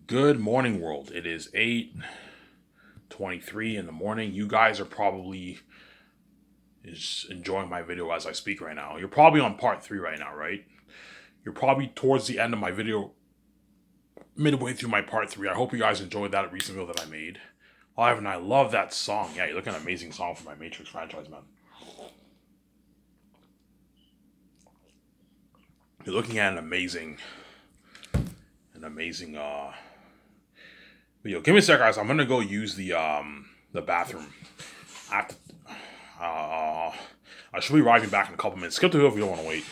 Good morning, world. It is 8:23 in the morning. You guys are probably is enjoying my video as I speak right now. You're probably on part 3 right now, right? You're probably towards the end of my video, midway through my part 3. I hope you guys enjoyed that recent video that I made. Live, and I love that song. Yeah, you're looking at an amazing song for my Matrix franchise, man. You're looking at an amazing video. Give me a sec, guys. I'm gonna go use the bathroom. I have to, uh, I should be arriving back in a couple minutes. Skip the video if you don't want to wait.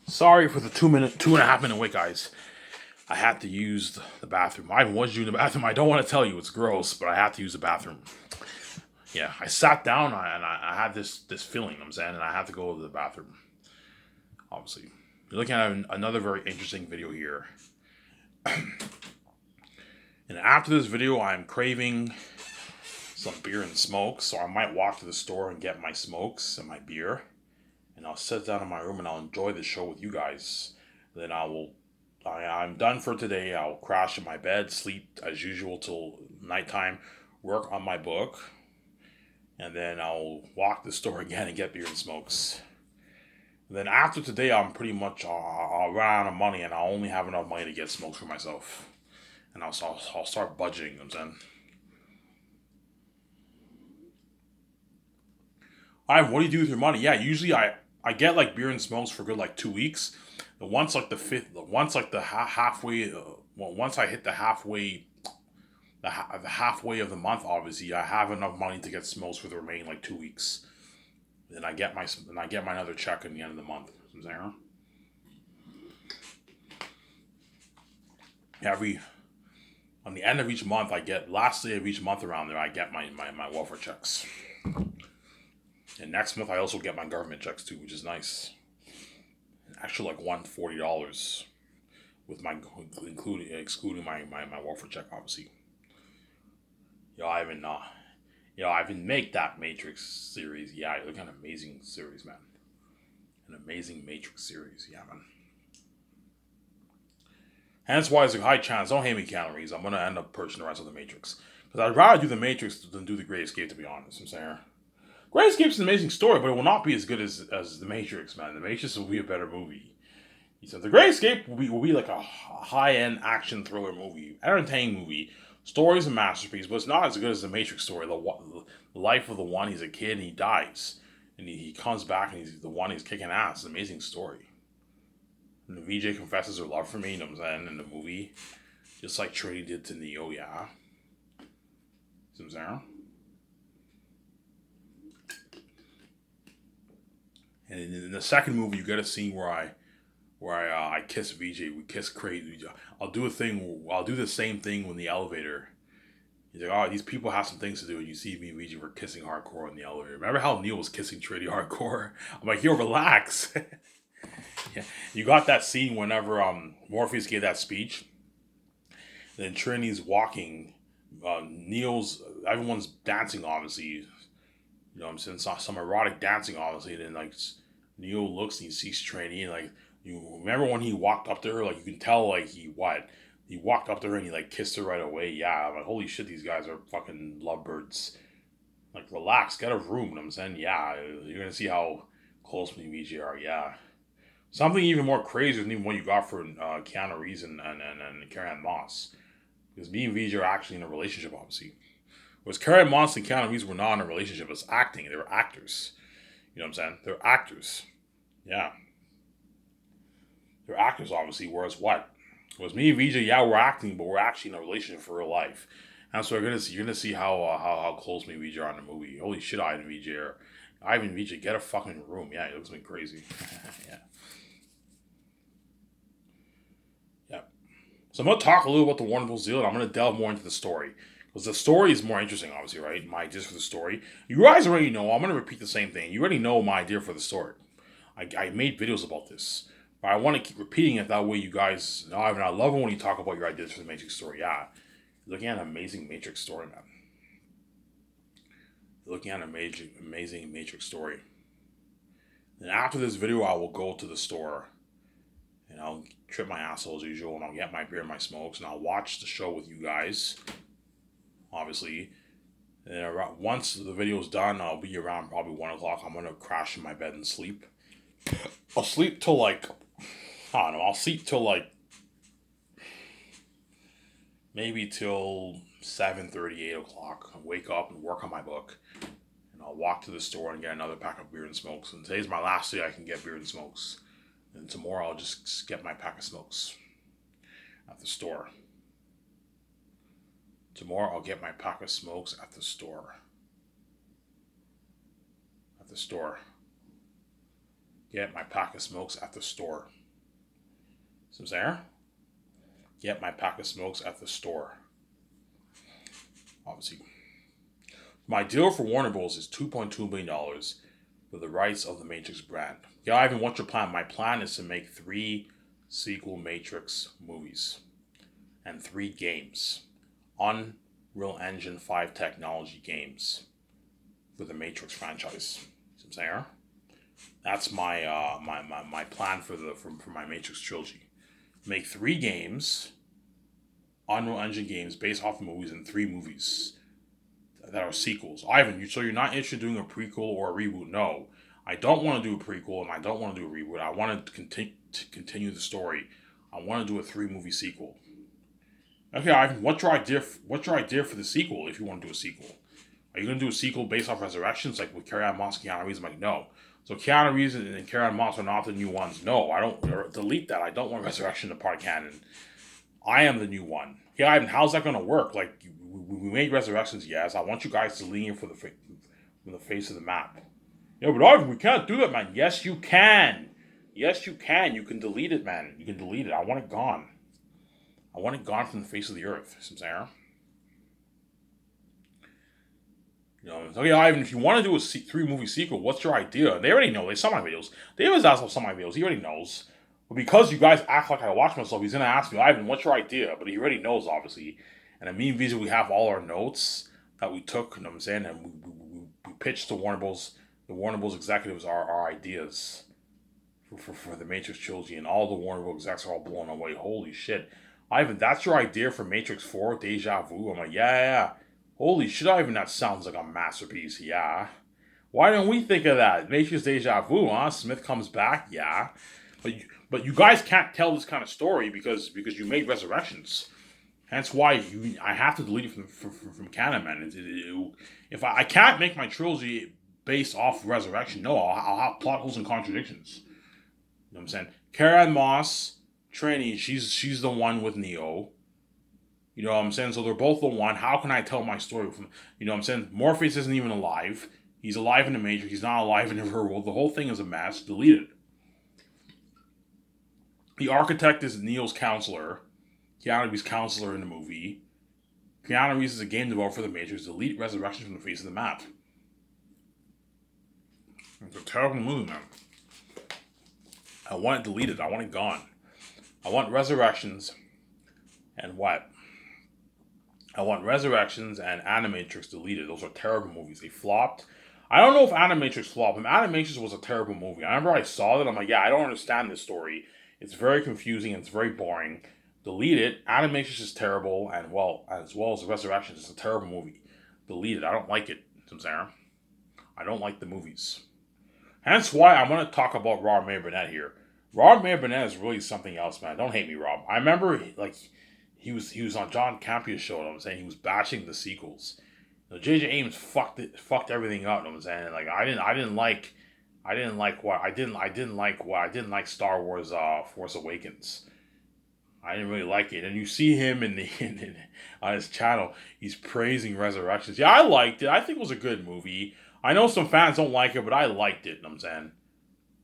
Sorry for the 2.5 minute wait, guys. I had to use the bathroom. I was using the bathroom. I don't want to tell you it's gross, but I had to use the bathroom. Yeah, I sat down and I had this feeling. I'm saying, and I had to go to the bathroom. Obviously, you're looking at another very interesting video here. And after this video, I'm craving some beer and smokes, so I might walk to the store and get my smokes and my beer, and I'll sit down in my room and I'll enjoy the show with you guys. Then I'm done for today. I'll crash in my bed, sleep as usual till nighttime, work on my book, and then I'll walk the store again and get beer and smokes. And then after today, I'm pretty much I'll run out of money and I'll only have enough money to get smokes for myself, and I'll start budgeting. You know what I'm saying. What do you do with your money? Yeah, usually I get like beer and smokes for good like 2 weeks. And once like the fifth, once like the halfway, well, once I hit the halfway of the month, obviously I have enough money to get smokes for the remaining like 2 weeks. Then I get my another check at the end of the month. You know what I'm saying? every on the end of each month, I get last day of each month around there, I get my welfare checks. And next month, I also get my government checks too, which is nice. Actually, like $140 with my including excluding my welfare check, obviously. I haven't I haven't make that Matrix series. Yeah, it's an amazing series, man. An amazing Matrix series, yeah, man. Hence why it's a high chance. Don't hate me, Keanu Reeves. I'm gonna end up purchasing the rest of the Matrix because I'd rather do the Matrix than do the Great Escape. To be honest, I'm saying Great Escape's an amazing story, but it will not be as good as the Matrix, man. The Matrix will be a better movie. So the Great Escape will be like a high end action thriller movie, entertaining movie. Story's a masterpiece, but it's not as good as the Matrix story. The life of the one, he's a kid and he dies, and he comes back and he's the one, he's kicking ass. It's an amazing story. And the VJ confesses her love for me, you know what I'm saying, in the movie. Just like Trinity did to Neo, yeah. You know what I'm saying? And in the second movie, you get a scene where I kiss VJ. We kiss crazy. I'll do a thing. I'll do the same thing when the elevator. He's like, oh, these people have some things to do. And you see me and VJ were kissing hardcore in the elevator. Remember how Neil was kissing Trinity hardcore? I'm like, yo, relax. Yeah. You got that scene whenever Morpheus gave that speech. Then Trinity's walking. Everyone's dancing, obviously. You know what I'm saying? Some erotic dancing, obviously. And then, like, Neo looks and he sees Trinity. And, like, you remember when he walked up to her? Like, you can tell, like, he walked up to her and he, like, kissed her right away. Yeah, I'm like, holy shit, these guys are fucking lovebirds. Like, relax, get a room. You know what I'm saying? Yeah, you're going to see how close me and VJ are. Yeah. Something even more crazy than even what you got for Keanu Reeves and Carrie-Anne Moss. Because me and VJ are actually in a relationship, obviously. Whereas Carrie-Anne Moss and Keanu Reeves were not in a relationship. It's acting. They were actors. You know what I'm saying? They're actors. Yeah. They're actors, obviously. Whereas what? Whereas me and VJ, yeah, we're acting, but we're actually in a relationship for real life. And so you're gonna see how close me and VJ are in the movie. Holy shit, I and VJ are. Ivan VJ, get a fucking room. Yeah, it looks like crazy. Yeah. Yeah. So I'm going to talk a little about the Warner Bros. Deal, and I'm going to delve more into the story. Because the story is more interesting, obviously, right? My ideas for the story. You guys already know. I'm going to repeat the same thing. You already know my idea for the story. I made videos about this. But I want to keep repeating it. That way you guys... I love it when you talk about your ideas for the Matrix story. Yeah. You're looking at an amazing Matrix story, man. You're looking at an amazing Matrix story. And after this video, I will go to the store and I'll trip my asshole as usual, and I'll get my beer and my smokes, and I'll watch the show with you guys, obviously. And once the video's done, I'll be around probably 1 o'clock. I'm gonna crash in my bed and sleep. I'll sleep till like, I don't know, I'll sleep till like, maybe till 7:30, 8 o'clock. I'll wake up and work on my book. And I'll walk to the store and get another pack of beer and smokes. And today's my last day I can get beer and smokes. And tomorrow I'll just get my pack of smokes at the store. Tomorrow I'll get my pack of smokes at the store. At the store. Get my pack of smokes at the store. So there? Get my pack of smokes at the store. Obviously. My deal for Warner Bros. Is $2.2 million for the rights of the Matrix brand. Yeah, Ivan, what's your plan? My plan is to make 3 sequel Matrix movies and 3 games. Unreal Engine 5 technology games for the Matrix franchise. See what I'm saying? That's my plan for my Matrix trilogy. Make 3 games, Unreal Engine games based off the movies, and 3 movies that are sequels. Ivan, so you're not interested in doing a prequel or a reboot? No, I don't want to do a prequel and I don't want to do a reboot. I want to continue the story. I want to do a 3-movie sequel. Okay, Ivan, what's your idea for the sequel? If you want to do a sequel, are you going to do a sequel based off Resurrections, like with Carrie-Anne Moss, Keanu Reeves? I'm like, no. So Keanu Reeves and Carrie-Anne Moss are not the new ones. No, I don't. Delete that. I don't want Resurrection to part of canon. I am the new one. Yeah, Ivan, how's that going to work? Like, we made Resurrections, yes. I want you guys to lean from the face of the map. Yeah, but Ivan, we can't do that, man. Yes, you can. Yes, you can. You can delete it, man. You can delete it. I want it gone. I want it gone from the face of the earth. You know what I'm saying? You know, okay, Ivan, if you want to do a 3 movie sequel, what's your idea? They already know. They saw my videos. They always ask about some of my videos. He already knows. But because you guys act like I watch myself, he's going to ask me, Ivan, what's your idea? But he already knows, obviously. And at me and Visa, we have all our notes that we took, you know what I'm saying? And we pitched to Warner Bros. The Warner Bros. Executives our ideas for the Matrix trilogy. And all the Warner Bros. Execs are all blown away. Holy shit. Ivan, that's your idea for Matrix 4, Deja Vu? I'm like, yeah. Holy shit, Ivan, that sounds like a masterpiece, yeah. Why didn't we think of that? Matrix Deja Vu, huh? Smith comes back, yeah. But you guys can't tell this kind of story because you made Resurrections. Hence why I have to delete it from canon, man. If I can't make my trilogy based off Resurrection, no, I'll have plot holes and contradictions. You know what I'm saying? Karen Moss, Trini, she's the one with Neo. You know what I'm saying? So they're both the one. How can I tell my story from, you know what I'm saying? Morpheus isn't even alive. He's alive in the Matrix. He's not alive in the real world. The whole thing is a mess. Delete it. The architect is Neo's counselor. Keanu Reeves' counselor in the movie. Keanu Reeves is a game developer for the Matrix. Delete Resurrection from the face of the map. It's a terrible movie, man. I want it deleted. I want it gone. I want Resurrections and what? I want Resurrections and Animatrix deleted. Those are terrible movies. They flopped. I don't know if Animatrix flopped. Animatrix was a terrible movie. I remember I saw that. I'm like, yeah, I don't understand this story. It's very confusing and it's very boring. Delete it. Animatrix is terrible, and as well as Resurrections, it's a terrible movie. Delete it. I don't like it, Sarah. I don't like the movies. Hence why I'm going to talk about Rob Mayer Burnett here. Rob Mayer Burnett is really something else, man. Don't hate me, Rob. I remember, like, he was on John Campia's show, you know what I'm saying? He was bashing the sequels. You know, J.J. Abrams fucked everything up, you know what I'm saying? Like, I didn't like Star Wars Force Awakens. I didn't really like it. And you see him on his channel, he's praising Resurrections. Yeah, I liked it. I think it was a good movie. I know some fans don't like it, but I liked it, you know what I'm saying?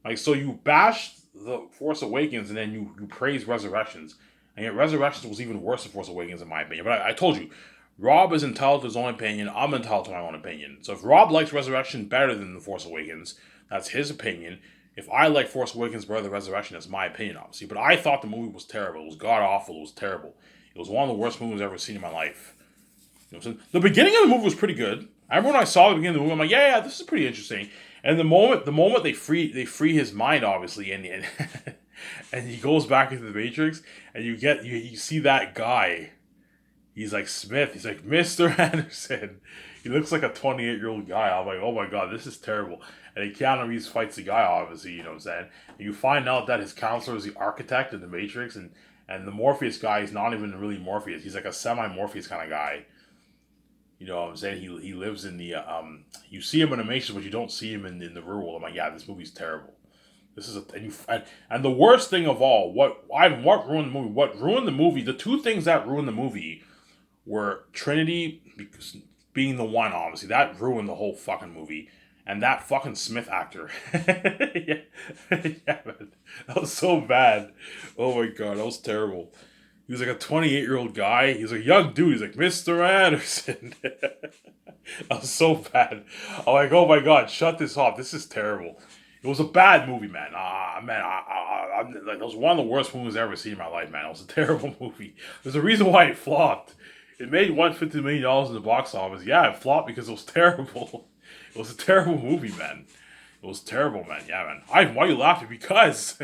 Like, so you bashed the Force Awakens and then you praise Resurrections. And yet Resurrections was even worse than Force Awakens in my opinion. But I told you, Rob is entitled to his own opinion. I'm entitled to my own opinion. So if Rob likes Resurrection better than The Force Awakens, that's his opinion. If I like Force Awakens better than Resurrection, that's my opinion, obviously. But I thought the movie was terrible. It was god-awful. It was terrible. It was one of the worst movies I've ever seen in my life. You know what I'm saying? The beginning of the movie was pretty good. I remember when I saw the beginning of the movie, I'm like, yeah, this is pretty interesting. And the moment they free his mind, obviously, and and he goes back into the Matrix, and you see that guy. He's like Smith. He's like Mr. Anderson. He looks like a 28-year-old guy. I'm like, oh my god, this is terrible. And then Keanu Reeves fights the guy, obviously, you know what I'm saying? And you find out that his counselor is the architect in the Matrix, and the Morpheus guy is not even really Morpheus. He's like a semi-Morpheus kind of guy. You know what I'm saying? He lives in the, you see him in the Matrix, but you don't see him in the real world. I'm like, yeah, this movie's terrible. This is and the worst thing of all, what ruined the movie? What ruined the movie? The two things that ruined the movie were Trinity being the one, obviously. That ruined the whole fucking movie. And that fucking Smith actor. yeah, man. That was so bad. Oh my god, that was terrible. He was like a 28-year-old guy. He was a young dude. He's like, Mr. Anderson. That was so bad. I'm like, oh my god, shut this off. This is terrible. It was a bad movie, man. That was one of the worst movies I've ever seen in my life, man. It was a terrible movie. There's a reason why it flopped. It made $150 million in the box office. Yeah, it flopped because it was terrible. It was a terrible movie, man. It was terrible, man. Yeah, man. Why are you laughing? Because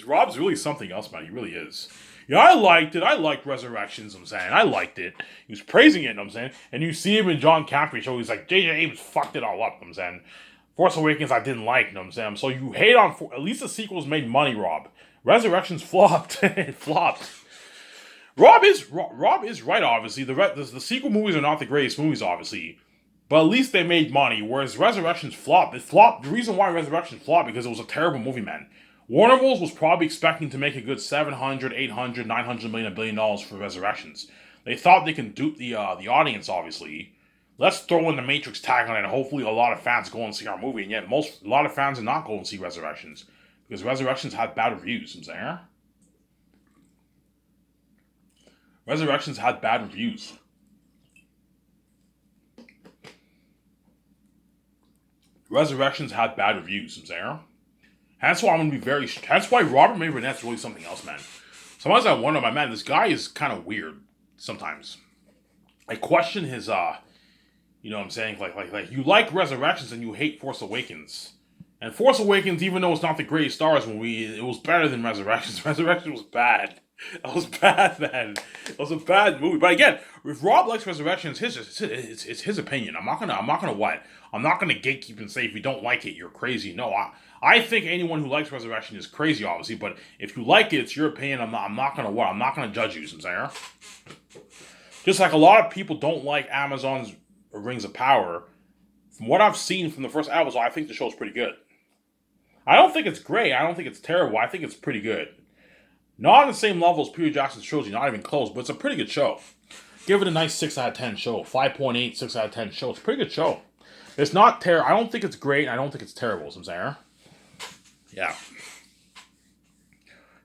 Rob's really something else, man. He really is. Yeah, I liked it. I liked Resurrections, I'm saying. I liked it. He was praising it, I'm saying. And you see him in John Campbell's show. He's like, J.J. Abrams fucked it all up, I'm saying. Force Awakens I didn't like, I'm saying. So you hate on... At least the sequels made money, Rob. Resurrections flopped. It flopped. Rob is right, obviously. The sequel movies are not the greatest movies, obviously. But at least they made money, whereas Resurrections flopped. It flopped. The reason why Resurrections flopped because it was a terrible movie, man. Warner Bros. Was probably expecting to make a good $700, $800, $900 million, $1 billion for Resurrections. They thought they can dupe the audience, obviously. Let's throw in the Matrix tag on it, and hopefully a lot of fans go and see our movie. And yet, a lot of fans are not going to see Resurrections because Resurrections had bad reviews. I'm saying. Resurrections had bad reviews. Resurrections had bad reviews, I'm saying. That's why I'm gonna be very. That's why Robert May Burnett's really something else, man. Sometimes I wonder, my man, this guy is kind of weird. Sometimes I question his. You know what I'm saying? Like you like Resurrections and you hate Force Awakens. And Force Awakens, even though it's not the greatest Star Wars movie, it was better than Resurrections. Resurrections was bad. That was bad, man. It was a bad movie. But again, if Rob likes Resurrections, it's his opinion. I'm not gonna what? I'm not gonna gatekeep and say if you don't like it, you're crazy. No, I think anyone who likes Resurrection is crazy, obviously. But if you like it, it's your opinion. I'm not gonna what? I'm not gonna judge you. I'm saying. Just like a lot of people don't like Amazon's Rings of Power. From what I've seen from the first episode, I think the show's pretty good. I don't think it's great. I don't think it's terrible. I think it's pretty good. Not on the same level as Peter Jackson's trilogy, not even close, but it's a pretty good show. Give it a nice 6 out of 10 show. 5.8, 6 out of 10 show. It's a pretty good show. It's not terrible. I don't think it's great. I don't think it's terrible, so I'm saying. Yeah.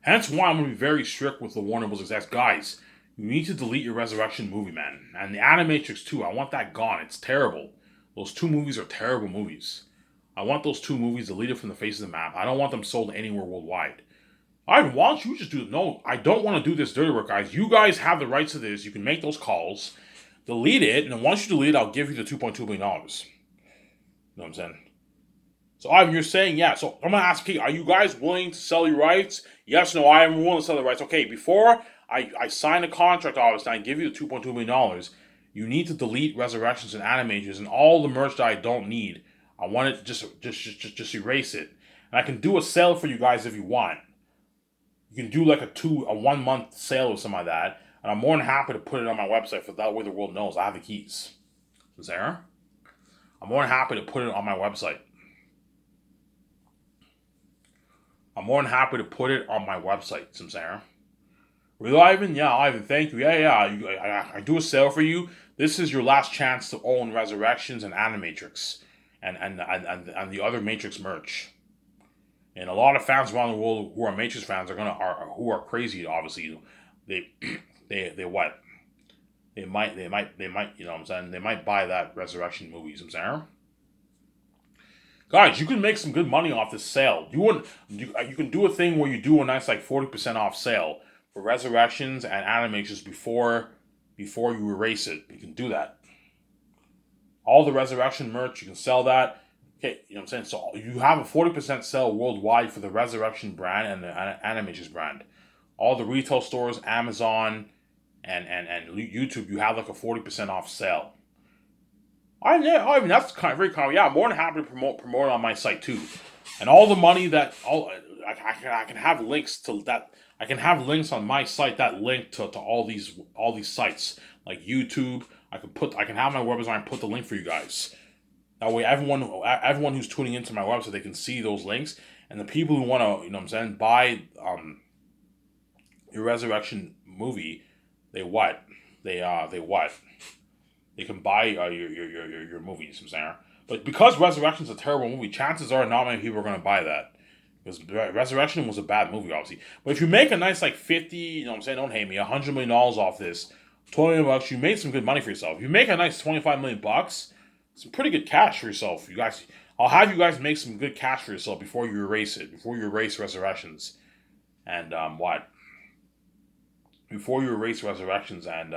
Hence why I'm going to be very strict with the Warner Bros. Execs. Guys, you need to delete your Resurrection movie, man. And the Animatrix 2, I want that gone. It's terrible. Those two movies are terrible movies. I want those two movies deleted from the face of the map. I don't want them sold anywhere worldwide. Why don't you just do it? No, I don't want to do this dirty work, guys. You guys have the rights to this. You can make those calls. Delete it, and then once you delete it, I'll give you the $2.2 million. You know what I'm saying? So, Ivan, you're saying, yeah. So, I'm going to ask, okay, are you guys willing to sell your rights? Yes, no, I am willing to sell the rights. Okay, before I sign a contract, obviously, and give you the $2.2 million, you need to delete Resurrections and Animators and all the merch that I don't need. I want it just erase it. And I can do a sale for you guys if you want. You can do like a 1 month sale or something like that. And I'm more than happy to put it on my website, for that way the world knows I have the keys. Is there? I'm more than happy to put it on my website. I'm more than happy to put it on my website, Sarah. Really, Ivan? Yeah, Ivan, thank you. Yeah. I do a sale for you. This is your last chance to own Resurrections and Animatrix and the other Matrix merch. And a lot of fans around the world who are Matrix fans who are crazy. Obviously, they what? They might, you know what I'm saying? They might buy that Resurrection movie. I'm saying, guys, you can make some good money off this sale. You can do a thing where you do a nice like 40% off sale for Resurrections and Animations before you erase it. You can do that. All the Resurrection merch, you can sell that. Okay, you know what I'm saying? So you have a 40% sale worldwide for the Resurrection brand and the Animatrix brand. All the retail stores, Amazon, and YouTube, you have like a 40% off sale. I mean that's very common. Yeah, I'm more than happy to promote it on my site too. And all the money that I can have links to that. I can have links on my site that link to all these sites like YouTube. I can have my website and put the link for you guys. That way, everyone who's tuning into my website, they can see those links. And the people who want to, you know what I'm saying, buy your Resurrection movie, they can buy your movies. I'm saying, but because Resurrection's a terrible movie, chances are not many people are going to buy that. Because Resurrection was a bad movie, obviously. But if you make a nice like 50, you know what I'm saying, don't hate me, $100 million off this, $20 million, you made some good money for yourself. If you make a nice $25 million, some pretty good cash for yourself. You guys, I'll have you guys make some good cash for yourself before you erase it. Before you erase Resurrections, and what? Before you erase Resurrections and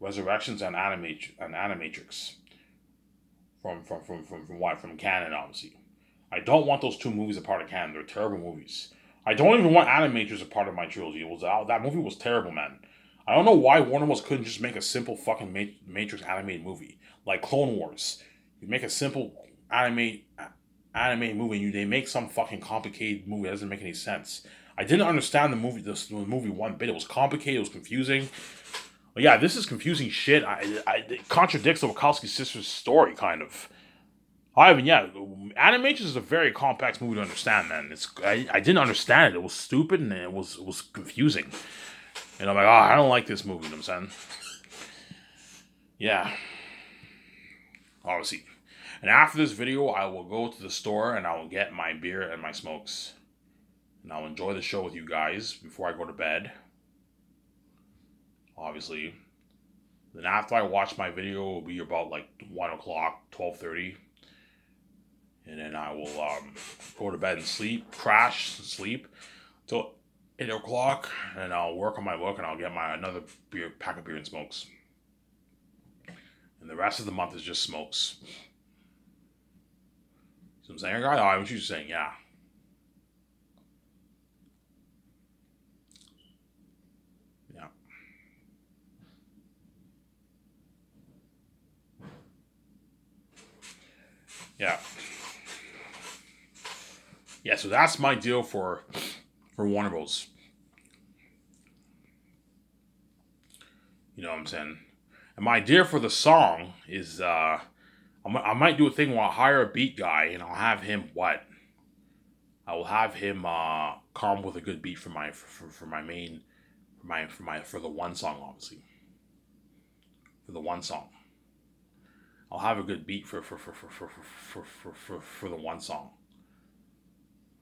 Animatrix from what? From canon, obviously. I don't want those two movies a part of canon. They're terrible movies. I don't even want Animatrix a part of my trilogy. That movie was terrible, man. I don't know why Warner Bros. Couldn't just make a simple fucking Matrix animated movie. Like Clone Wars. You make a simple animated movie and they make some fucking complicated movie that doesn't make any sense. I didn't understand the movie one bit. It was complicated, it was confusing. But yeah, this is confusing shit. It contradicts the Wachowski sisters' story, kind of. Animatrix is a very complex movie to understand, man. I didn't understand it. It was stupid and it was confusing. And I'm like, I don't like this movie, you know what I'm saying? Yeah. Obviously. And after this video, I will go to the store and I will get my beer and my smokes. And I'll enjoy the show with you guys before I go to bed. obviously. Then after I watch my video, it'll be about like 1 o'clock, 12:30. And then I will go to bed and sleep, crash and sleep till 8 o'clock. And I'll work on my book and I'll get my another pack of beer and smokes. And the rest of the month is just smokes. So I'm saying, guy, oh, what you saying? Yeah. Yeah. Yeah. Yeah, so that's my deal for Warner Bros. You know what I'm saying? And my idea for the song is I might do a thing where I'll hire a beat guy and I'll have him what? I will have him come with a good beat for my main for the one song, obviously. For the one song. I'll have a good beat for the one song.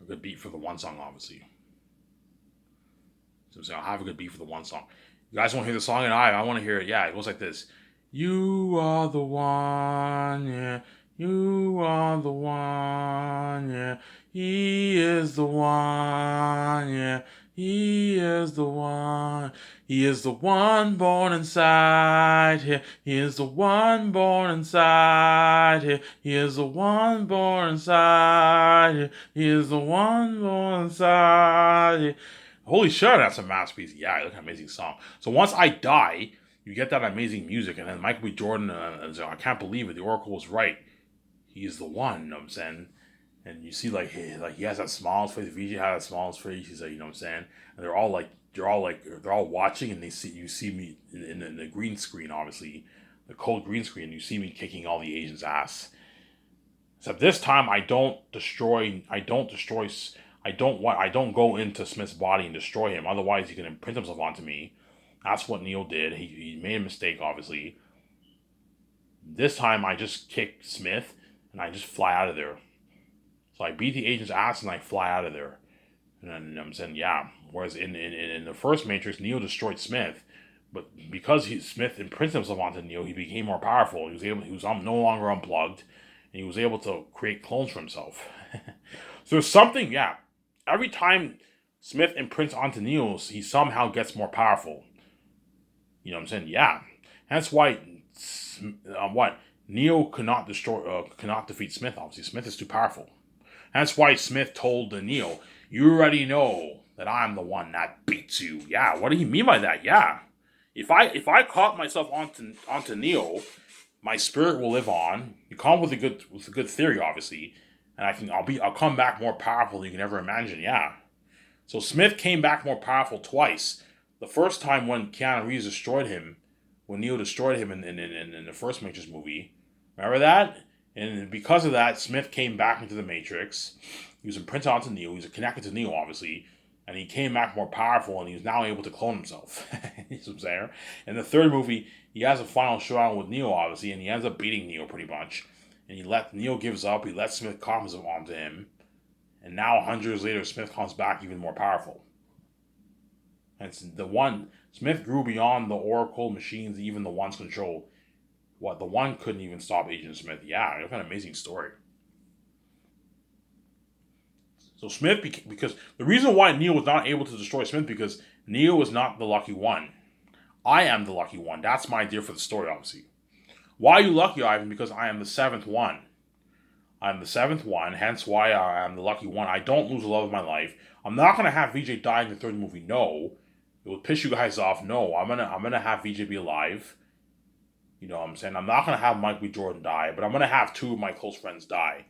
A good beat for the one song, obviously. So I'm saying I'll have a good beat for the one song. You guys want to hear the song? And I want to hear it. Yeah, it goes like this. You are the one, yeah. You are the one, yeah. He is the one, yeah. He is the one. He is the one born inside here. He is the one born inside here. He is the one born inside here. He is the one born inside here. Holy shit, that's a masterpiece. Yeah, look at an amazing song. So once I die, you get that amazing music, and then Michael B. Jordan, I can't believe it. The Oracle was right. He's the one. You know what I'm saying? And you see, like he has that smile on his face. VJ has that smile on his face. He's like, you know what I'm saying? And they're all watching, and you see me in the green screen, obviously, the cold green screen. You see me kicking all the Asians' ass. Except this time, I don't destroy. I don't go into Smith's body and destroy him. Otherwise, he can imprint himself onto me. That's what Neil did. He made a mistake, obviously. This time, I just kick Smith and I just fly out of there. So I beat the agent's ass and I fly out of there. And I'm saying, yeah. Whereas in the first Matrix, Neo destroyed Smith, but because Smith imprinted himself onto Neo, he became more powerful. He was no longer unplugged, and he was able to create clones for himself. So there's something, yeah. Every time Smith imprints onto Neo, he somehow gets more powerful. You know what I'm saying? Yeah. That's why Neo cannot defeat Smith. Obviously, Smith is too powerful. That's why Smith told the Neo, "You already know that I'm the one that beats you." Yeah. What do you mean by that? Yeah. If I caught myself onto Neo, my spirit will live on. You come with a good theory, obviously, and I'll come back more powerful than you can ever imagine. Yeah. So Smith came back more powerful twice. The first time when Keanu Reeves destroyed him, when Neo destroyed him in the first Matrix movie. Remember that? And because of that, Smith came back into the Matrix. He was imprinted onto Neo. He was connected to Neo, obviously. And he came back more powerful, and he's now able to clone himself. You know what I'm saying? In the third movie, he has a final showdown with Neo, obviously, and he ends up beating Neo pretty much. And Neo gives up. He lets Smith calm himself onto him. And now, 100 years later, Smith comes back even more powerful. And Smith grew beyond the Oracle machines, even the One's control. The One couldn't even stop Agent Smith. Yeah, it's an amazing story. So Smith, because the reason why Neo was not able to destroy Smith, because Neo was not the lucky one. I am the lucky one. That's my idea for the story, obviously. Why are you lucky, Ivan? Because I am the seventh one. I'm the seventh one, hence why I am the lucky one. I don't lose the love of my life. I'm not gonna have VJ die in the third movie. No, it will piss you guys off. No, I'm gonna have VJ be alive. You know what I'm saying? I'm not gonna have Mike B. Jordan die, but I'm gonna have two of my close friends die.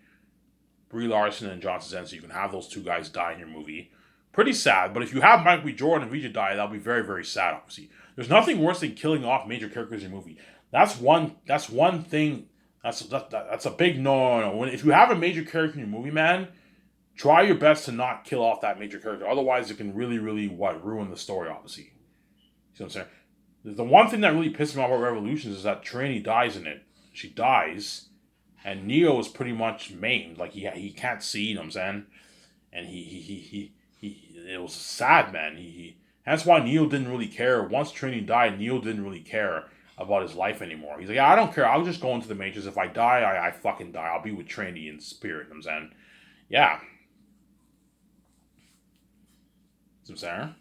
Brie Larson and John Cena. You can have those two guys die in your movie. Pretty sad, but if you have Mike B. Jordan and VJ die, that'll be very, very sad, obviously. There's nothing worse than killing off major characters in your movie. That's one thing. That's a big no. If you have a major character in your movie, man, try your best to not kill off that major character. Otherwise, it can really, really ruin the story, obviously. You see what I'm saying? The one thing that really pissed me off about Revolutions is that Trinity dies in it. She dies, and Neo is pretty much maimed. Like he can't see. You know what I'm saying? And he it was sad, man. That's why Neo didn't really care. Once Trinity died, Neo didn't really care about his life anymore. He's like, yeah, I don't care. I'll just go into the Matrix. If I die, I fucking die. I'll be with Trinity in spirit. You know what I'm saying? Yeah. You know what I'm saying?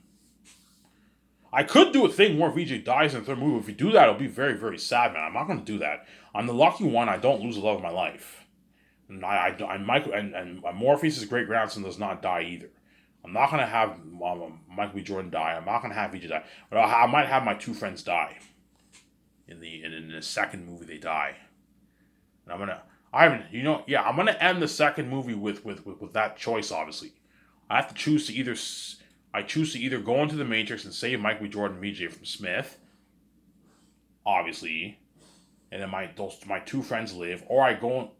I could do a thing where VJ dies in the third movie. If you do that, it'll be very, very sad, man. I'm not going to do that. I'm the lucky one. I don't lose the love of my life. And and Morpheus' great grandson does not die either. I'm not going to have Michael B. Jordan die. I'm not going to have VJ die. But I might have my two friends die. In the second movie, they die. And I'm gonna end the second movie with that choice. Obviously, I have to choose to either go into the Matrix and save Michael B. Jordan and VJ from Smith, obviously, and then my two friends live, or I go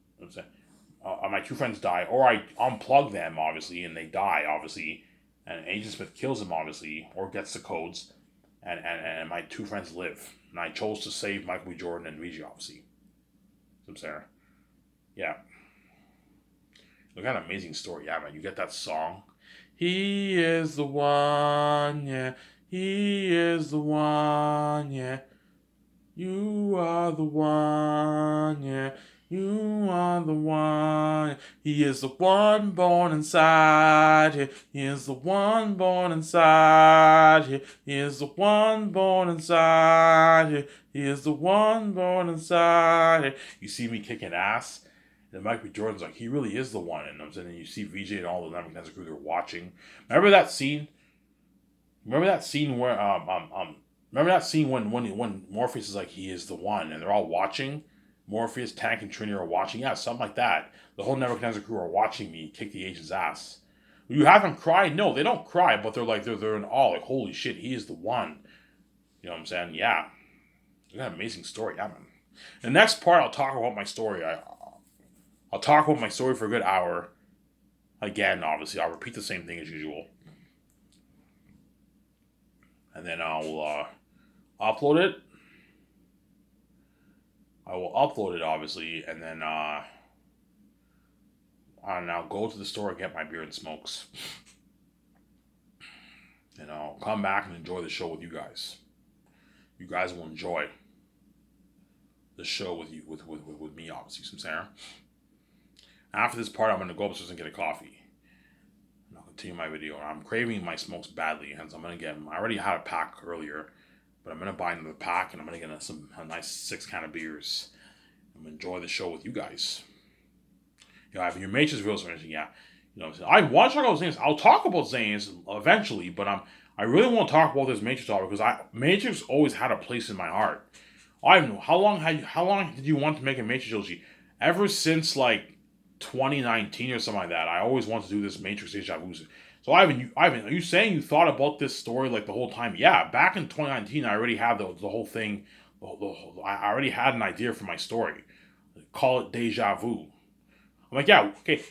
my two friends die, or I unplug them, obviously, and they die, obviously, and Agent Smith kills them, obviously, or gets the codes, and my two friends live. And I chose to save Michael B. Jordan and VJ, obviously. I'm saying, yeah. Look at an amazing story, yeah, man. You get that song. He is the one, yeah. He is the one, yeah. You are the one, yeah. You are the one. He is the one born inside here. He is the one born inside here. He is the one born inside here. He is the one born inside here. You see me kicking ass? And Michael B. Jordan's like, he really is the one. And I'm saying, you see VJ and all the Nebuchadnezzar crew, they're watching. Remember that scene? Remember that scene where when Morpheus is like, he is the one, and they're all watching? Morpheus, Tank, and Trinity are watching. Yeah, something like that. The whole Nebuchadnezzar crew are watching me kick the agent's ass. You have them cry? No, they don't cry, but they're in awe. Like, holy shit, he is the one. You know what I'm saying? Yeah. It's an amazing story, yeah, man. The next part, I'll talk about my story. I'll talk about my story for a good hour. Again, obviously, I'll repeat the same thing as usual. And then I'll upload it. I will upload it, obviously, and then I'll go to the store and get my beer and smokes. And I'll come back and enjoy the show with you guys. You guys will enjoy the show with you, with me, obviously, some Sarah. After this part, I'm going to go upstairs and get a coffee. And I'll continue my video. I'm craving my smokes badly, hence I'm going to get them. I already had a pack earlier, but I'm going to buy another pack, and I'm going to get a nice 6 can of beers. I'm going to enjoy the show with you guys. You know, if your Matrix videos or anything, yeah. You know what I'm saying? I want to talk about Zanes. I'll talk about Zanes eventually, but I really want to talk about this Matrix all because Matrix always had a place in my heart. I don't know how long did you want to make a Matrix trilogy? Ever since like 2019 or something like that. I always wanted to do this Matrix Deja Vu. So Ivan, are you saying you thought about this story like the whole time? Yeah, back in 2019, I already had the whole thing. I already had an idea for my story. Call it Deja Vu. I'm like, yeah, okay.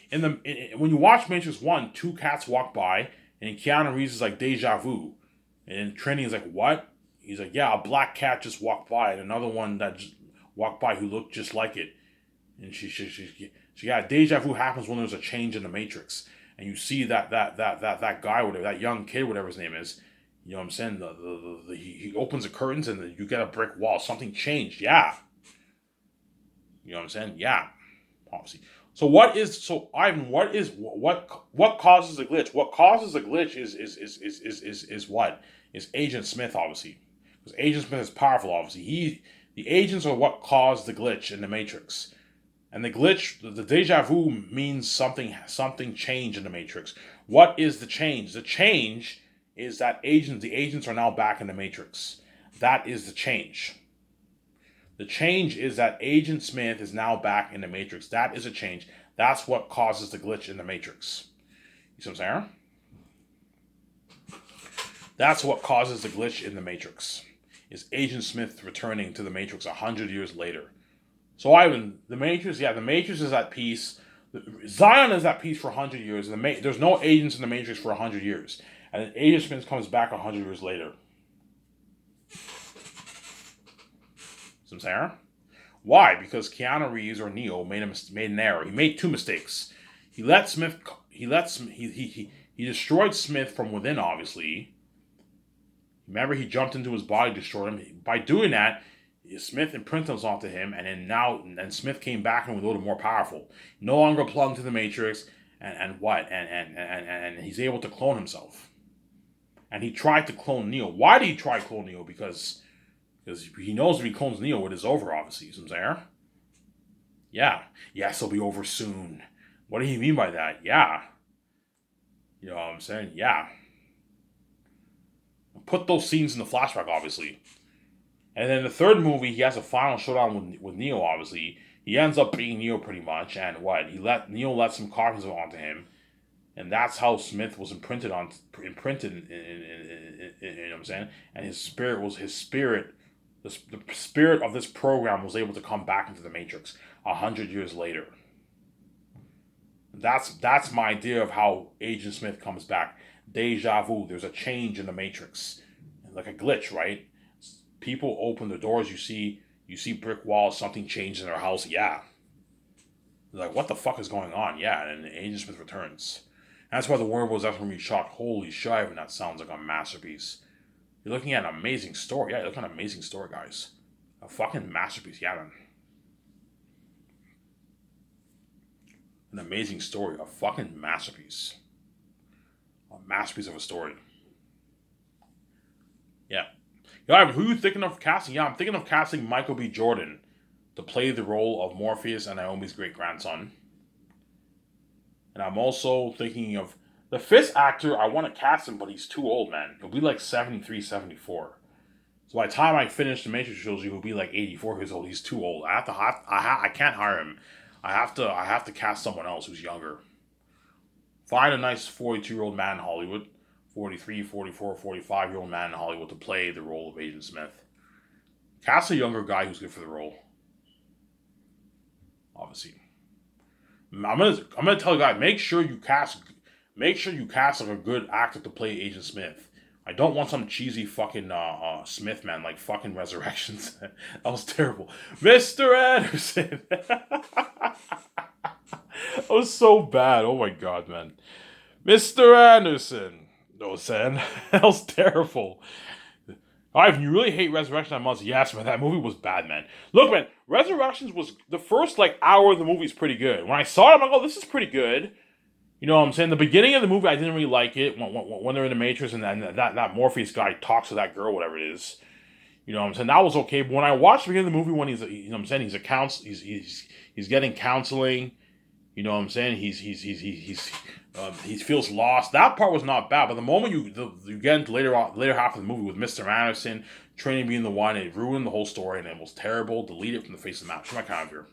When you watch Matrix 1, 2 cats walk by, and Keanu Reeves is like, Deja Vu. And Trinity is like, what? He's like, yeah, a black cat just walked by, and another one that just walked by who looked just like it. And she yeah, Deja Vu happens when there's a change in the Matrix. And you see that guy, whatever, that young kid, whatever his name is, you know what I'm saying? He opens the curtains and you get a brick wall. Something changed, yeah. You know what I'm saying? Yeah, obviously. What causes the glitch? What causes the glitch is what? Is Agent Smith, obviously. Because Agent Smith is powerful, obviously. The agents are what caused the glitch in the Matrix. And the glitch, the deja vu means something changed in the Matrix. What is the change? The change is that the agents are now back in the Matrix. That is the change. The change is that Agent Smith is now back in the Matrix. That is a change. That's what causes the glitch in the Matrix. You see what I'm saying? That's what causes the glitch in the Matrix. Is Agent Smith returning to the Matrix 100 years later. So Ivan, the Matrix is at peace. Zion is at peace for 100 years. And there's no agents in the Matrix for 100 years. And then Agent Smith comes back 100 years later. Some Sarah? Why? Because Keanu Reeves or Neo made an error. He made 2 mistakes. He destroyed Smith from within, obviously. Remember, he jumped into his body, destroyed him. By doing that, Smith imprinted us onto him, and then Smith came back and was a little more powerful. No longer plugged to the Matrix, and he's able to clone himself. And he tried to clone Neo. Why did he try to clone Neo? Because he knows if he clones Neo, it is over, obviously. You see what I'm saying? Yeah. Yes, it'll be over soon. What do you mean by that? Yeah. You know what I'm saying? Yeah. Put those scenes in the flashback, obviously. And then the third movie, he has a final showdown with Neo, obviously. He ends up being Neo pretty much, and what? Neo let some cognizant onto him, and that's how Smith was imprinted in you know what I'm saying? And the spirit of this program was able to come back into the Matrix 100 years later. That's my idea of how Agent Smith comes back. Deja vu. There's a change in the Matrix, like a glitch, right? People open the doors. You see brick walls. Something changed in their house. Yeah. They're like, what the fuck is going on? Yeah, and Agent Smith returns. That's why the Warner Bros. That's when we shot. Holy shit! And that sounds like a masterpiece. You're looking at an amazing story. Yeah, you're looking at an amazing story, guys. A fucking masterpiece. Yeah, man. An amazing story. A fucking masterpiece. A masterpiece of a story. Yeah. Yeah, who are you thinking of casting? Yeah, I'm thinking of casting Michael B. Jordan to play the role of Morpheus and Naomi's great-grandson. And I'm also thinking of the fifth actor. I want to cast him, but he's too old, man. He'll be like 73, 74. So by the time I finish the Matrix trilogy, he'll be like 84 years old. He's too old. I can't hire him. I have to cast someone else who's younger. Find a nice 42-year-old man in Hollywood. 43, 44, 45-year-old man in Hollywood to play the role of Agent Smith. Cast a younger guy who's good for the role. Obviously. I'm gonna tell you guys, make sure you cast like a good actor to play Agent Smith. I don't want some cheesy fucking Smith man like fucking Resurrections. That was terrible. Mr. Anderson. That was so bad. Oh my god, man. Mr. Anderson. No, Sen. That was terrible. Alright, if you really hate Resurrection, I must. Yes, man, that movie was bad, man. Look, man, Resurrections was the first hour of the movie is pretty good. When I saw it, I'm like, oh, this is pretty good. You know what I'm saying? The beginning of the movie, I didn't really like it when they're in the Matrix and that Morpheus guy talks to that girl, whatever it is. You know what I'm saying? That was okay. But when I watched the beginning of the movie, when he's, you know what I'm saying, he's getting counseling. You know what I'm saying? He feels lost. That part was not bad, but the moment you get into later half of the movie with Mr. Anderson, training being the one, it ruined the whole story and it was terrible. Delete it from the face of the map. Show my comment here.